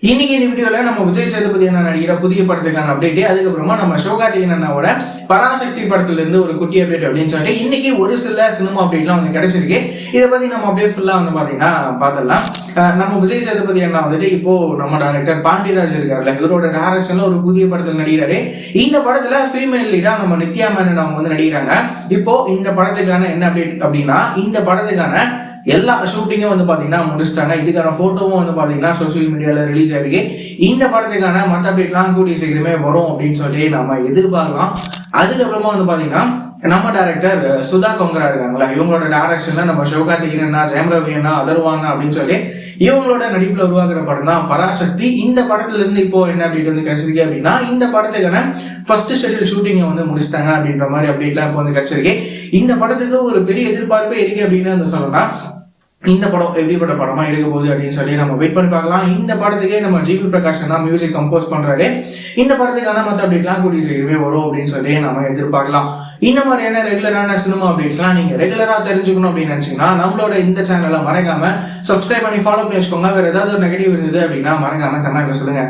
இன்னைக்கு இந்த வீடியோல நம்ம விஜய் சேதுபதி அண்ணா நடிக்கிற புதிய படத்துக்கான அப்டேட், அதுக்கப்புறமா நம்ம சிவகார்த்திகேயன் அண்ணாவோட பராசக்தி படத்துல இருந்து ஒரு குட்டி அப்டேட் அப்படின்னு சொல்லிட்டு இன்னைக்கு ஒரு சில சினிமா அப்டேட்லாம் வந்து கிடைச்சிருக்கு. இதை பத்தி நம்ம அப்படியே ஃபுல்லா வந்து பாத்தீங்கன்னா பாத்திரலாம். நம்ம விஜய் சேதுபதி அண்ணா வந்துட்டு இப்போ நம்ம டைரக்டர் பாண்டியராஜ் இருக்காருல்ல, இவரோட டைரக்ஷன்ல ஒரு புதிய படத்துல நடிக்கிறாரு. இந்த படத்துல ஃபீமேல் லீடா நம்ம நித்யா மேனன் அவங்க வந்து நடிக்கிறாங்க. இப்போ இந்த படத்துக்கான என்ன அப்டேட் அப்படின்னா, இந்த படத்துக்கான எல்லா ஷூட்டிங்கும் வந்து பாத்தீங்கன்னா முடிச்சிட்டாங்க. இதுக்கான போட்டோவும் வந்து பாத்தீங்கன்னா சோசியல் மீடியால ரிலீஸ் ஆயிருக்கு. இந்த படத்துக்கான மற்ற அப்டேட்லாம் கூடிய சீக்கிரமே வரும் அப்படின்னு சொல்லி நம்ம எதிர்பார்க்கலாம். அதுக்கப்புறமா வந்து பாத்தீங்கன்னா நம்ம டைரக்டர் சுதா கொங்கரா இருக்காங்களா, இவங்களோட டைரக்ஷன்ல நம்ம சிவகார்த்திகேயன், ஜெயம் ரவி அண்ணா, அதர்வானா அப்படின்னு சொல்லி இவங்களோட நடிப்புல உருவாக்குற படம் தான் பராசக்தி. இந்த படத்துல இருந்து இப்போ என்ன அப்டேட் வந்து கிடைச்சிருக்கு அப்படின்னா, இந்த படத்துக்கான ஃபர்ஸ்ட் ஷெட்யூல் ஷூட்டிங்கை வந்து முடிச்சிட்டாங்க அப்படின்ற மாதிரி அப்டேட்லாம் இப்போ வந்து கிடைச்சிருக்கு. இந்த படத்துக்கு ஒரு பெரிய எதிர்பார்ப்பே இருக்கு அப்படின்னு வந்து சொல்லலாம். இந்த படம் எப்படிப்பட்ட படமா இருக்க போகுது அப்படின்னு சொல்லி நம்ம வெயிட் பண்ணி பார்க்கலாம். இந்த படத்துக்கே நம்ம ஜிபி பிரகாஷ் தான் மியூசிக் கம்போஸ் பண்றாரு. இந்த படத்துக்கான மற்ற அப்டேட்லாம் கூடிய சீக்கிரமே வரும் அப்படின்னு சொல்லி நம்ம எதிர்பார்க்கலாம். இந்த மாதிரியான ரெகுலரான சினிமா அப்டேட்ஸ்லாம் நீங்க ரெகுலரா தெரிஞ்சுக்கணும் அப்படின்னு நினைச்சீங்கன்னா நம்மளோட இந்த சேனலை மறக்காம சப்ஸ்கிரைப் பண்ணி ஃபாலோ பண்ணி வச்சுக்கோங்க. வேற ஏதாவது ஒரு நெகட்டிவ் இருந்தது அப்படின்னா மறக்காம கமெண்ட்ல சொல்லுங்க.